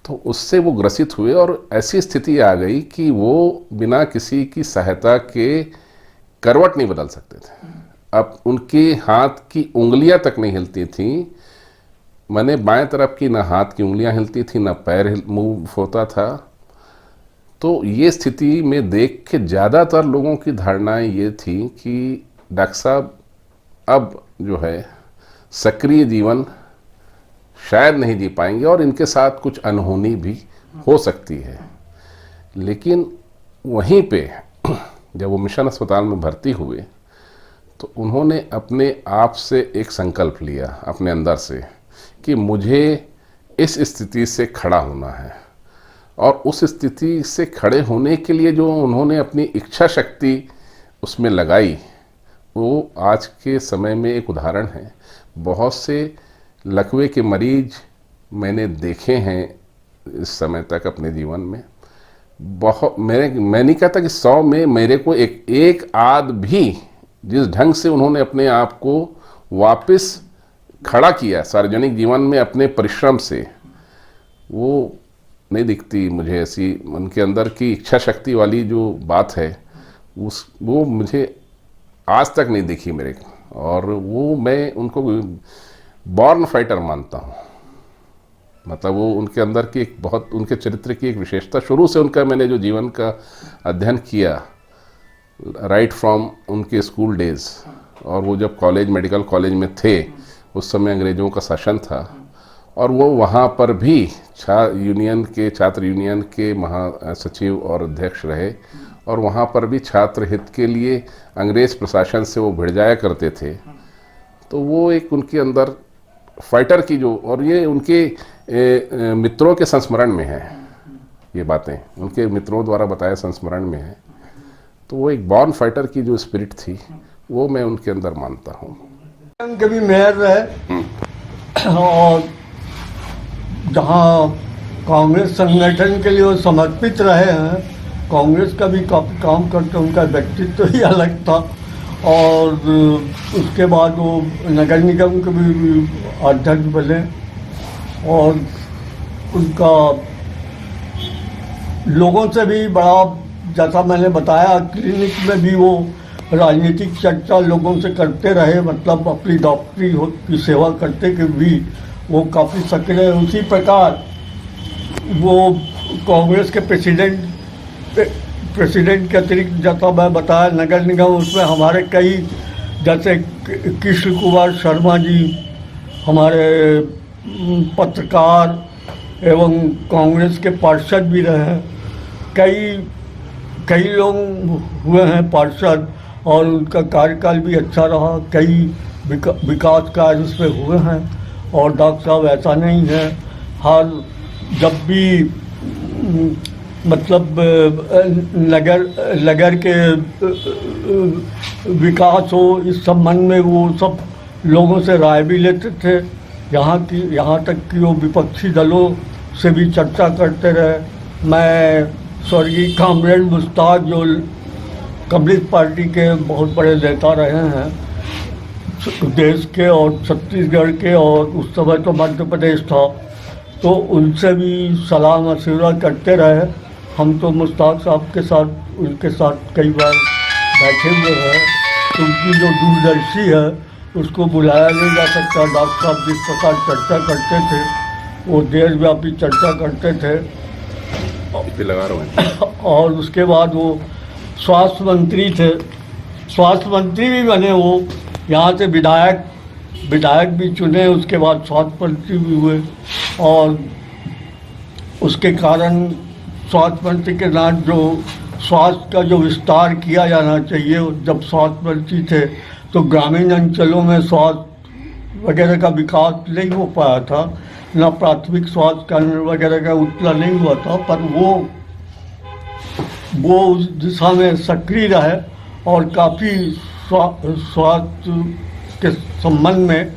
तो उससे वो ग्रसित हुए और ऐसी स्थिति आ गई कि वो बिना किसी की सहायता के करवट नहीं बदल सकते थे। अब उनके हाथ की उंगलियां तक नहीं हिलती थीं। मैंने बाएं तरफ की ना हाथ की उंगलियां हिलती थी, ना पैर मूव होता था। तो ये स्थिति में देख के ज़्यादातर लोगों की धारणाएं ये थी कि डॉक्टर साहब अब जो है सक्रिय जीवन शायद नहीं जी पाएंगे और इनके साथ कुछ अनहोनी भी हो सकती है। लेकिन वहीं पे जब वो मिशन अस्पताल में भर्ती हुए तो उन्होंने अपने आप से एक संकल्प लिया अपने अंदर से कि मुझे इस स्थिति से खड़ा होना है। और उस स्थिति से खड़े होने के लिए जो उन्होंने अपनी इच्छा शक्ति उसमें लगाई, वो आज के समय में एक उदाहरण है। बहुत से लकवे के मरीज मैंने देखे हैं इस समय तक अपने जीवन में। बहुत मैं नहीं कहता कि 100 में मेरे को एक आध भी जिस ढंग से उन्होंने अपने आप को वापस खड़ा किया सार्वजनिक जीवन में अपने परिश्रम से, वो नहीं दिखती मुझे। ऐसी उनके अंदर की इच्छा शक्ति वाली जो बात है वो मुझे आज तक नहीं दिखी मेरे को। और वो मैं उनको बॉर्न फाइटर मानता हूँ। मतलब वो उनके अंदर की एक बहुत, उनके चरित्र की एक विशेषता शुरू से उनका मैंने जो जीवन का अध्ययन किया राइट फ्रॉम उनके स्कूल डेज, और वो जब कॉलेज, मेडिकल कॉलेज में थे उस समय अंग्रेज़ों का शासन था और वो वहाँ पर भी छात्र यूनियन के महासचिव और अध्यक्ष रहे और वहाँ पर भी छात्र हित के लिए अंग्रेज़ प्रशासन से वो भिड़ जाया करते थे। तो वो एक उनके अंदर फाइटर की जो, और ये उनके मित्रों के संस्मरण में है, ये बातें उनके मित्रों द्वारा बताया संस्मरण में है। तो वो एक बॉर्न फाइटर की जो स्पिरिट थी वो मैं उनके अंदर मानता हूँ। कभी मेयर रहे और जहाँ कांग्रेस संगठन के लिए वो समर्पित रहे हैं, कांग्रेस का भी काफ़ी काम करते, उनका व्यक्तित्व ही अलग था। और उसके बाद वो नगर निगम के भी अध्यक्ष बने और उनका लोगों से भी बड़ा, जैसा मैंने बताया, क्लिनिक में भी वो राजनीतिक चर्चा लोगों से करते रहे, मतलब अपनी डॉक्टरी की सेवा करते कि भी वो काफ़ी सक्रिय। उसी प्रकार वो कांग्रेस के प्रेसिडेंट के अतिरिक्त, जैसा मैं बताया, नगर निगम, उसमें हमारे कई, जैसे कृष्ण कुमार शर्मा जी हमारे पत्रकार एवं कांग्रेस के पार्षद भी रहे, कई लोग हुए हैं पार्षद और उनका कार्यकाल भी अच्छा रहा, कई विकास कार्य उसमें हुए हैं। और डॉक्टर साहब ऐसा नहीं है, हर जब भी मतलब नगर के विकास हो, इस संबंध में वो सब लोगों से राय भी लेते थे, यहाँ तक कि वो विपक्षी दलों से भी चर्चा करते रहे। मैं स्वर्गीय कॉमरेड मुश्ताक, जो कम्युनिस्ट पार्टी के बहुत बड़े नेता रहे हैं देश के और छत्तीसगढ़ के, और उस समय तो मध्य प्रदेश था, तो उनसे भी सलाह मशवरा करते रहे। हम तो मुश्ताक साहब के साथ, उनके साथ कई बार बैठे हुए हैं। उनकी जो दूरदर्शी है उसको बुलाया नहीं जा सकता। डॉक्टर साहब जिस प्रकार चर्चा करते थे, वो देशव्यापी चर्चा करते थे। लगा रहा हूँ। और उसके बाद वो स्वास्थ्य मंत्री थे, स्वास्थ्य मंत्री भी बने, वो यहाँ से विधायक भी चुने, उसके बाद स्वास्थ्य मंत्री भी हुए। और उसके कारण स्वास्थ्य मंत्री के साथ जो स्वास्थ्य का जो विस्तार किया जाना चाहिए, जब स्वास्थ्य मंत्री थे तो ग्रामीण अंचलों में स्वास्थ्य वगैरह का विकास नहीं हो पाया था, न प्राथमिक स्वास्थ्य केंद्र वगैरह का उतना नहीं हुआ था, पर वो उस दिशा में सक्रिय रहे और काफ़ी स्वास्थ्य के संबंध में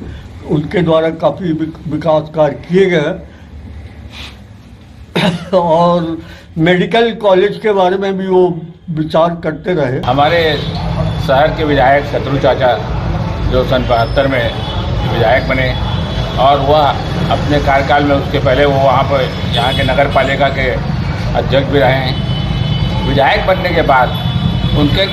उनके द्वारा काफ़ी विकास कार्य किए गए। और मेडिकल कॉलेज के बारे में भी वो विचार करते रहे। हमारे शहर के विधायक शत्रु चाचा, जो सन 72 में विधायक बने, और वह अपने कार्यकाल में, उसके पहले वो वहाँ पर यहाँ के नगर पालिका के अध्यक्ष भी रहे हैं। विधायक बनने के बाद उनके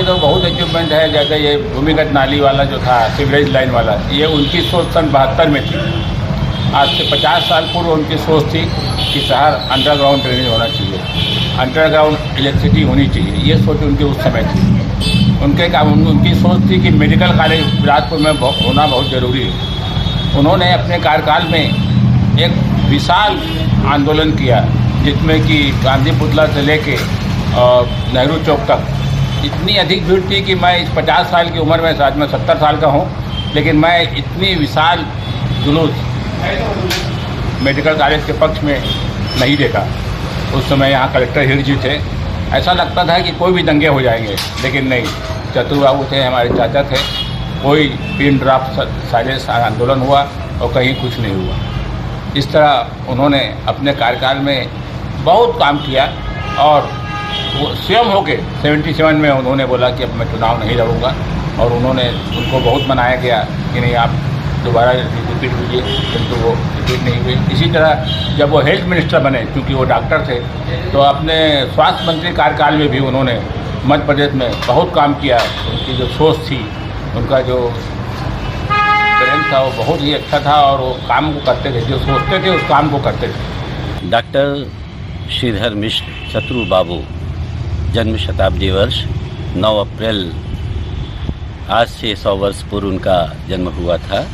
तो बहुत अचीवमेंट है, जैसे ये भूमिगत नाली वाला जो था, सीवरेज लाइन वाला, ये उनकी सोच सन 72 में थी। आज से 50 साल पूर्व उनकी सोच थी कि शहर अंडरग्राउंड ड्रेनेज होना चाहिए, अंडरग्राउंड इलेक्ट्रिसिटी होनी चाहिए, ये सोच उनकी उस समय थी। उनकी सोच थी कि मेडिकल कॉलेज बिलासपुर में होना बहुत ज़रूरी है। उन्होंने अपने कार्यकाल में एक विशाल आंदोलन किया, जिसमें कि गांधी पुतला से लेके और नेहरू चौक तक इतनी अधिक भीड़ थी कि मैं इस 50 साल की उम्र में, आज मैं 70 साल का हूँ, लेकिन मैं इतनी विशाल जुलूस मेडिकल कॉलेज के पक्ष में नहीं देखा। उस समय यहाँ कलेक्टर हिर जी थे, ऐसा लगता था कि कोई भी दंगे हो जाएंगे, लेकिन नहीं, चतुर बाबू थे, हमारे चाचा थे, कोई पिन ड्राफ्ट साइलेंस आंदोलन हुआ और कहीं कुछ नहीं हुआ। इस तरह उन्होंने अपने कार्यकाल में बहुत काम किया और वो स्वयं होके 77 में उन्होंने बोला कि अब मैं चुनाव नहीं लड़ूंगा, और उनको बहुत मनाया गया कि नहीं, आप दोबारा रिपीट कीजिए, किंतु वो रिपीट नहीं हुई। इसी तरह जब वो हेल्थ मिनिस्टर बने, क्योंकि वो डॉक्टर थे, तो अपने स्वास्थ्य मंत्री कार्यकाल में भी उन्होंने मध्य प्रदेश में बहुत काम किया। उनकी जो सोच थी, उनका जो प्रेम था, वो बहुत ही अच्छा था और वो काम को करते थे, जो सोचते थे उस काम को करते थे। डॉक्टर श्रीधर मिश्र शत्रु बाबू जन्म शताब्दी वर्ष 9 अप्रैल, आज से 100 वर्ष पूर्व उनका जन्म हुआ था।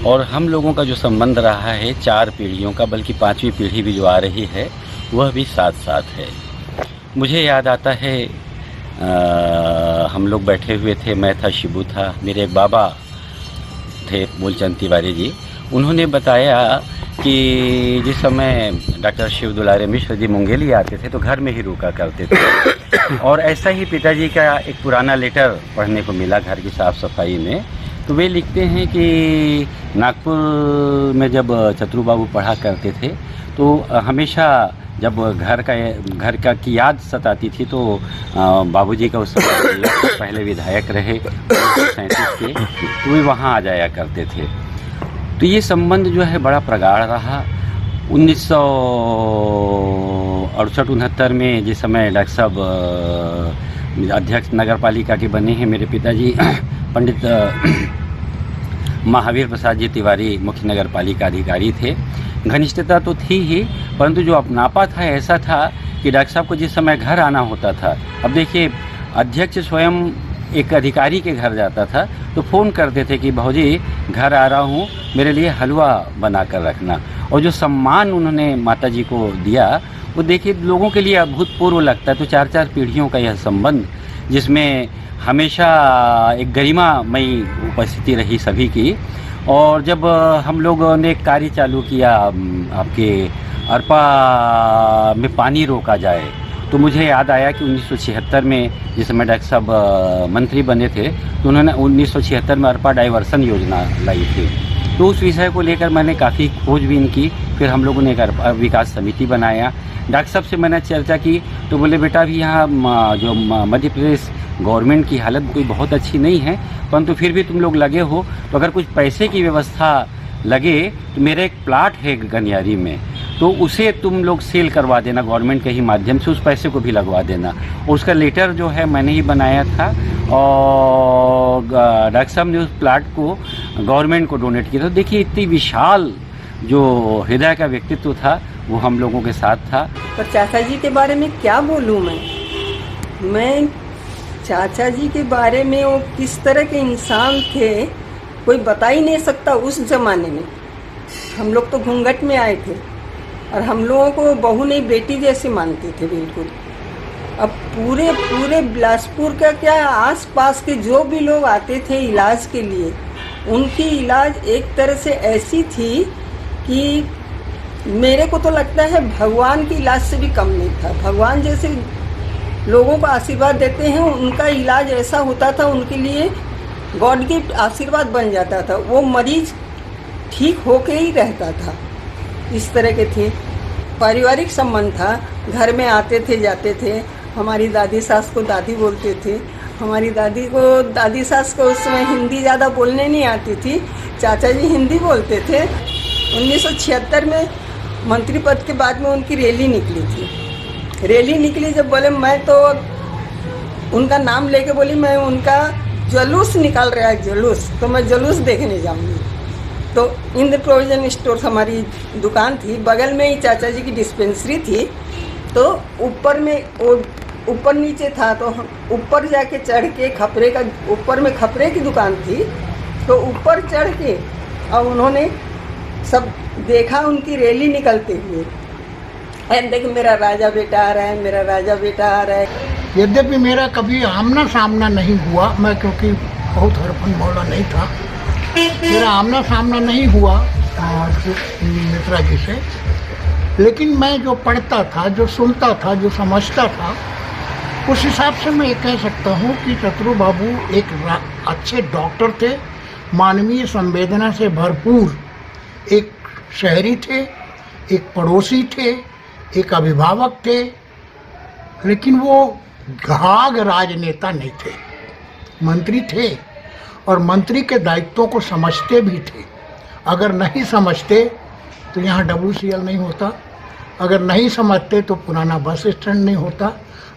और हम लोगों का जो संबंध रहा है 4 पीढ़ियों का, बल्कि 5वीं पीढ़ी भी जो आ रही है वह भी साथ साथ है। मुझे याद आता है हम लोग बैठे हुए थे, मैं था, शिबू था, मेरे एक बाबा थे मूलचंद तिवारी जी, उन्होंने बताया कि जिस समय डॉक्टर शिव दुलारे मिश्र जी मुंगेली आते थे तो घर में ही रुका करते थे। और ऐसा ही पिताजी का एक पुराना लेटर पढ़ने को मिला घर की साफ़ सफाई में। तो वे लिखते हैं कि नागपुर में जब चतुरू बाबू पढ़ा करते थे तो हमेशा जब घर का की याद सताती थी तो बाबूजी का उस समय पहले विधायक रहे 1937 के, तो वे वहाँ आ जाया करते थे। तो ये संबंध जो है बड़ा प्रगाढ़ रहा। 1968-69 में जिस समय डॉक्टर साहब अध्यक्ष नगर पालिका के बने हैं, मेरे पिताजी पंडित महावीर प्रसाद जी तिवारी मुख्य नगर पालिका अधिकारी थे। घनिष्ठता तो थी ही, परंतु जो अपनापा था ऐसा था कि डॉक्टर साहब को जिस समय घर आना होता था, अब देखिए अध्यक्ष स्वयं एक अधिकारी के घर जाता था तो फ़ोन करते थे कि भाऊजी घर आ रहा हूँ, मेरे लिए हलवा बना कर रखना। और जो सम्मान उन्होंने माताजी को दिया वो देखिए लोगों के लिए अभूतपूर्व लगता है। तो 4-4 पीढ़ियों का यह संबंध, जिसमें हमेशा एक गरिमामयी उपस्थिति रही सभी की। और जब हम लोगों ने कार्य चालू किया आपके अरपा में पानी रोका जाए, तो मुझे याद आया कि 1976 में जिस समय डॉक्टर साहब मंत्री बने थे तो उन्होंने 1976 में अरपा डाइवर्सन योजना लाई थी। तो उस विषय को लेकर मैंने काफ़ी खोजबीन की। फिर हम लोगों ने एक अरपा विकास समिति बनाया। डॉक्टर साहब से मैंने चर्चा की तो बोले बेटा अभी यहाँ जो मध्य प्रदेश गवर्नमेंट की हालत कोई बहुत अच्छी नहीं है, परंतु फिर भी तुम लोग लगे हो तो अगर कुछ पैसे की व्यवस्था लगे तो मेरा एक प्लाट है गनियारी में, तो उसे तुम लोग सेल करवा देना गवर्नमेंट के ही माध्यम से, उस पैसे को भी लगवा देना। उसका लेटर जो है मैंने ही बनाया था और डॉक्टर साहब ने उस प्लाट को गवर्नमेंट को डोनेट किया था। देखिए इतनी विशाल जो हृदय का व्यक्तित्व था वो हम लोगों के साथ था। पर चाचा जी के बारे में क्या बोलूँ मैं चाचा जी के बारे में वो किस तरह के इंसान थे कोई बता ही नहीं सकता। उस ज़माने में हम लोग तो घूंघट में आए थे और हम लोगों को बहू नहीं बेटी जैसे मानते थे बिल्कुल। अब पूरे बिलासपुर का क्या आसपास के जो भी लोग आते थे इलाज के लिए, उनकी इलाज एक तरह से ऐसी थी कि मेरे को तो लगता है भगवान की इलाज से भी कम नहीं था। भगवान जैसे लोगों को आशीर्वाद देते हैं, उनका इलाज ऐसा होता था, उनके लिए गॉड गिफ्ट आशीर्वाद बन जाता था। वो मरीज ठीक होके ही रहता था। इस तरह के थे। पारिवारिक संबंध था, घर में आते थे जाते थे। हमारी दादी सास को दादी बोलते थे। हमारी दादी सास को उस समय हिंदी ज़्यादा बोलने नहीं आती थी, चाचा जी हिंदी बोलते थे। 1976 में मंत्री पद के बाद में उनकी रैली निकली थी। रैली निकली जब बोले मैं तो उनका नाम लेके बोली मैं उनका जुलूस निकाल रहा है जुलूस, तो मैं जुलूस देखने जाऊंगी। तो इंद्र प्रोविजन स्टोर हमारी दुकान थी, बगल में ही चाचा जी की डिस्पेंसरी थी। तो ऊपर नीचे था, तो ऊपर जाके चढ़ के खपरे का ऊपर में खपरे की दुकान थी, तो ऊपर चढ़ के और उन्होंने सब देखा उनकी रैली निकलते हुए। देख मेरा राजा बेटा आ रहा है, मेरा राजा बेटा आ रहा है। यद्यपि मेरा कभी आमना सामना नहीं हुआ, मैं क्योंकि बहुत हरफन भोला नहीं था, मेरा आमना सामना नहीं हुआ मित्रा जी से, लेकिन मैं जो पढ़ता था, जो सुनता था, जो समझता था, उस हिसाब से मैं ये कह सकता हूँ कि चतुरू बाबू एक अच्छे डॉक्टर थे, मानवीय संवेदना से भरपूर एक शहरी थे, एक पड़ोसी थे, एक अभिभावक थे, लेकिन वो घाघ राजनेता नहीं थे। मंत्री थे और मंत्री के दायित्वों को समझते भी थे। अगर नहीं समझते तो यहाँ WCL नहीं होता, अगर नहीं समझते तो पुराना बस स्टैंड नहीं होता,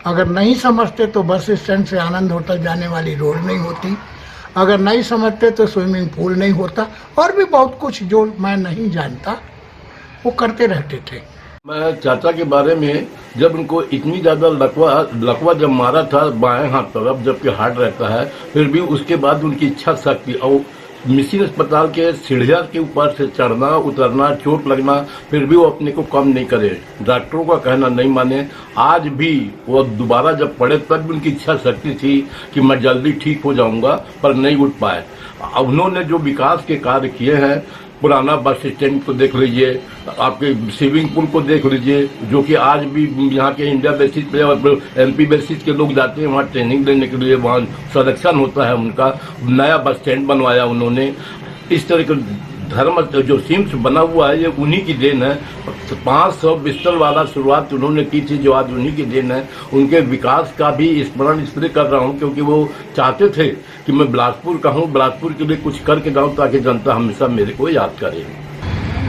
अगर नहीं समझते तो बस स्टैंड से आनंद होटल जाने वाली रोड नहीं होती, अगर नहीं समझते तो स्विमिंग पूल नहीं होता, और भी बहुत कुछ जो मैं नहीं जानता वो करते रहते थे। मैं चाचा के बारे में, जब उनको इतनी ज़्यादा लकवा जब मारा था बाएं हाथ तरफ, जबकि हार्ट रहता है, फिर भी उसके बाद उनकी इच्छा शक्ति और मिशन अस्पताल के सीढ़िया के ऊपर से चढ़ना उतरना, चोट लगना, फिर भी वो अपने को कम नहीं करे, डॉक्टरों का कहना नहीं माने। आज भी वो दोबारा जब पड़े तब भी उनकी इच्छा शक्ति थी कि मैं जल्दी ठीक हो जाऊंगा, पर नहीं उठ पाए। उन्होंने जो विकास के कार्य किए हैं, पुराना बस स्टैंड को देख लीजिए, आपके स्विमिंग पूल को देख लीजिए, जो कि आज भी यहाँ के इंडिया बेसिस पे और MP बेसिस के लोग जाते हैं वहाँ ट्रेनिंग देने के लिए, वहाँ संरक्षण होता है उनका। नया बस स्टैंड बनवाया उन्होंने। इस तरह के धर्म जो सिम्स बना हुआ है ये उन्हीं की देन है। 500 बिस्तर वाला शुरुआत उन्होंने की थी, जो आज उन्हीं की देन है। उनके विकास का भी स्मरण इसलिए कर रहा हूँ क्योंकि वो चाहते थे कि मैं बिलासपुर का हूँ, बिलासपुर के लिए कुछ करके जाऊँ ताकि जनता हमेशा मेरे को याद करे।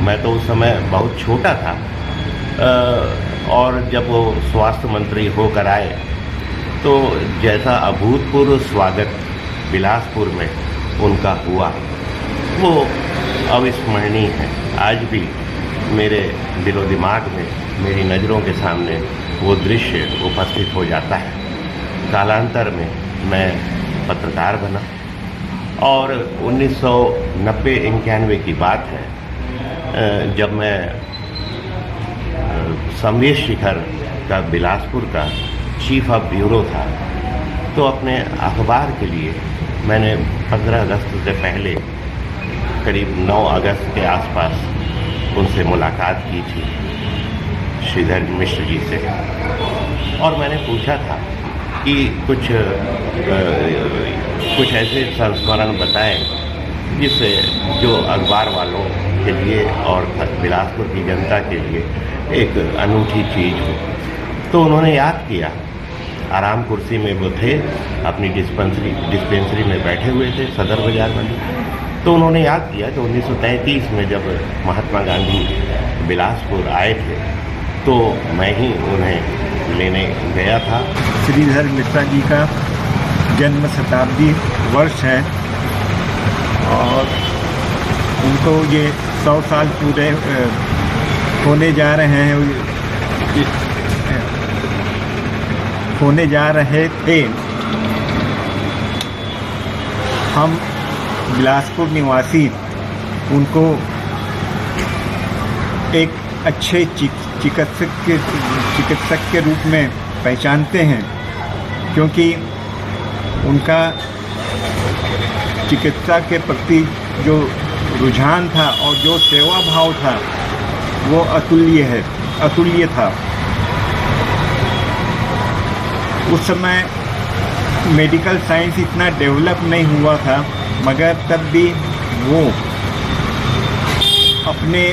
मैं तो उस समय बहुत छोटा था और जब वो स्वास्थ्य मंत्री होकर आए तो जैसा अभूतपूर्व स्वागत बिलासपुर में उनका हुआ वो अविस्मरणीय है। आज भी मेरे दिलो दिमाग में, मेरी नज़रों के सामने वो दृश्य उपस्थित हो जाता है। कालांतर में मैं पत्रकार बना और 1990-91 की बात है जब मैं संदेश शिखर का बिलासपुर का चीफ ऑफ ब्यूरो था, तो अपने अखबार के लिए मैंने 15 अगस्त से पहले करीब 9 अगस्त के आसपास उनसे मुलाकात की थी, श्रीधर मिश्र जी से, और मैंने पूछा था कि कुछ ऐसे संस्मरण बताएं जिससे जो अखबार वालों के लिए और बिलासपुर की जनता के लिए एक अनूठी चीज़ हो। तो उन्होंने याद किया, आराम कुर्सी में वो थे, अपनी डिस्पेंसरी में बैठे हुए थे सदर बाजार में। तो उन्होंने याद किया कि 1933 में जब महात्मा गांधी बिलासपुर आए थे तो मैं ही उन्हें लेने गया था। श्रीधर मिश्रा जी का जन्म शताब्दी वर्ष है और उनको ये 100 साल पूरे होने जा रहे हैं, होने जा रहे थे। हम बिलासपुर निवासी उनको एक अच्छे चिकित्सक के रूप में पहचानते हैं, क्योंकि उनका चिकित्सा के प्रति जो रुझान था और जो सेवा भाव था वो अतुल्य था। उस समय मेडिकल साइंस इतना डेवलप नहीं हुआ था, मगर तब भी वो अपने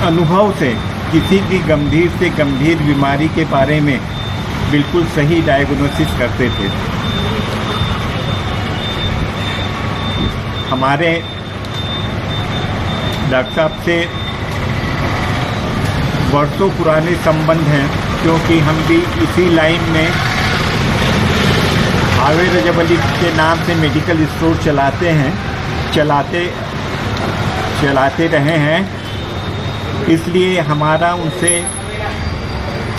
अनुभव से किसी भी गंभीर से गंभीर बीमारी के बारे में बिल्कुल सही डायग्नोसिस करते थे। हमारे डॉक्टर साहब से वर्षों पुराने संबंध हैं, क्योंकि हम भी इसी लाइन में हावे रजब अली के नाम से मेडिकल स्टोर चलाते रहे हैं। इसलिए हमारा उनसे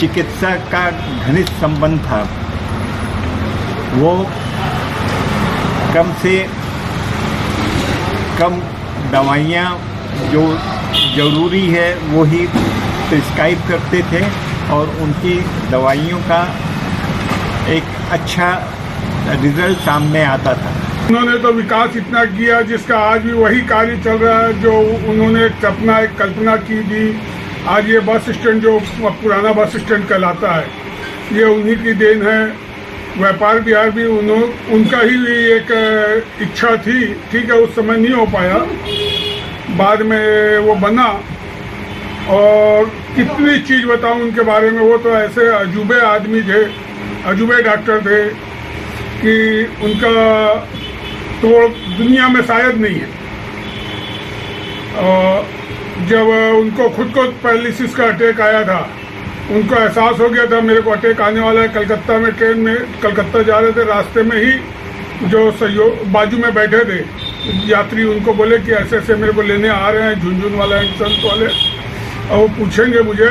चिकित्सा का घनिष्ठ संबंध था। वो कम से कम दवाइयाँ जो ज़रूरी है वो ही प्रिस्क्राइब करते थे और उनकी दवाइयों का एक अच्छा रिजल्ट सामने आता था। उन्होंने तो विकास इतना किया जिसका आज भी वही कार्य चल रहा है जो उन्होंने अपना एक कल्पना की थी। आज ये बस स्टैंड जो पुराना बस स्टैंड कहलाता है, ये उन्हीं की देन है। व्यापार विहार भी उनका ही एक इच्छा थी, ठीक है, उस समय नहीं हो पाया, बाद में वो बना। और कितनी चीज़ बताऊं उनके बारे में, वो तो ऐसे अजूबे आदमी थे, अजूबे डॉक्टर थे कि उनका तोड़ दुनिया में शायद नहीं है। और जब उनको खुद को पैरालिसिस का अटैक आया था, उनको एहसास हो गया था मेरे को अटैक आने वाला है। कलकत्ता में ट्रेन में कलकत्ता जा रहे थे, रास्ते में ही जो सहयोग बाजू में बैठे थे यात्री उनको बोले कि ऐसे ऐसे मेरे को लेने आ रहे हैं झुनझुन वाले संत वाले, और वो पूछेंगे मुझे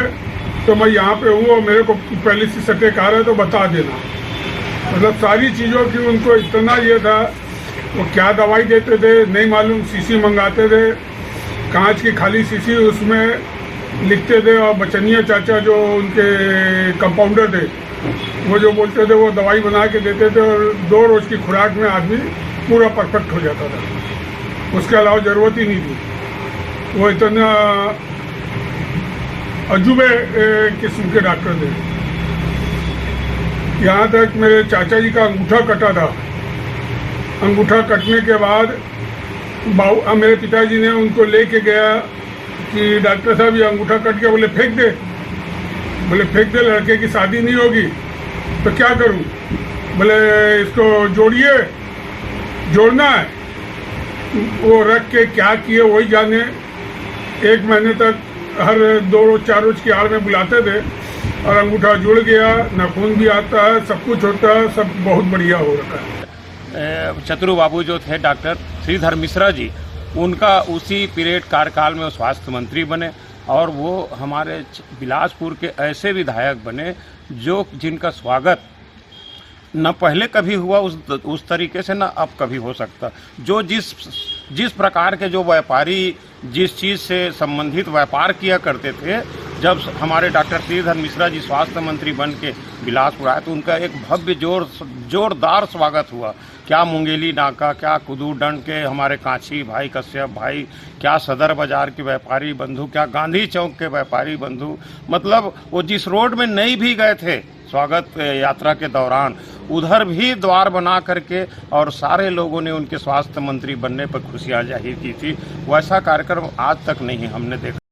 तो मैं यहाँ पे हूँ और मेरे को पैरालिसिस अटैक आ रहा है तो बता देना। मतलब सारी चीज़ों की उनको इतना ये था। वो क्या दवाई देते थे नहीं मालूम, शीशी मंगाते थे, कांच की खाली शीशी, उसमें लिखते थे। और बचनिया चाचा जो उनके कंपाउंडर थे, वो जो बोलते थे वो दवाई बना के देते थे और 2 रोज़ की खुराक में आदमी पूरा परफेक्ट हो जाता था। उसके अलावा ज़रूरत ही नहीं थी। वो इतना अजूबे किस्म के डॉक्टर थे। यहाँ तक मेरे चाचा जी का अंगूठा कटा था। अंगूठा कटने के बाद मेरे पिताजी ने उनको लेके गया कि डॉक्टर साहब ये अंगूठा कट गया। बोले फेंक दे। बोले फेंक दे, लड़के की शादी नहीं होगी। तो क्या करूं? बोले इसको जोड़िए, जोड़ना है। वो रख के क्या किए वही जाने। 1 महीने तक हर 2-4 रोज की आड़ में बुलाते थे और अंगूठा जुड़ गया, नाखून भी आता है, सब कुछ होता है, सब बहुत बढ़िया हो रखा है। चतुरू बाबू जो थे डॉक्टर श्रीधर मिश्रा जी, उनका उसी पीरियड कार्यकाल में वो स्वास्थ्य मंत्री बने और वो हमारे बिलासपुर के ऐसे विधायक बने जो जिनका स्वागत न पहले कभी हुआ उस तरीके से, न अब कभी हो सकता। जो जिस प्रकार के जो व्यापारी जिस चीज़ से संबंधित व्यापार किया करते थे, जब हमारे डॉक्टर श्रीधर मिश्रा जी स्वास्थ्य मंत्री बन के बिलासपुर आए तो उनका एक भव्य जोरदार स्वागत हुआ। क्या मुंगेली नाका, क्या कुदूरडंड के हमारे कांची भाई, कश्यप भाई, क्या सदर बाजार के व्यापारी बंधु, क्या गांधी चौक के व्यापारी बंधु, मतलब वो जिस रोड में नहीं भी गए थे स्वागत यात्रा के दौरान, उधर भी द्वार बना करके और सारे लोगों ने उनके स्वास्थ्य मंत्री बनने पर खुशियां जाहिर की थी। वैसा कार्यक्रम आज तक नहीं हमने देखा।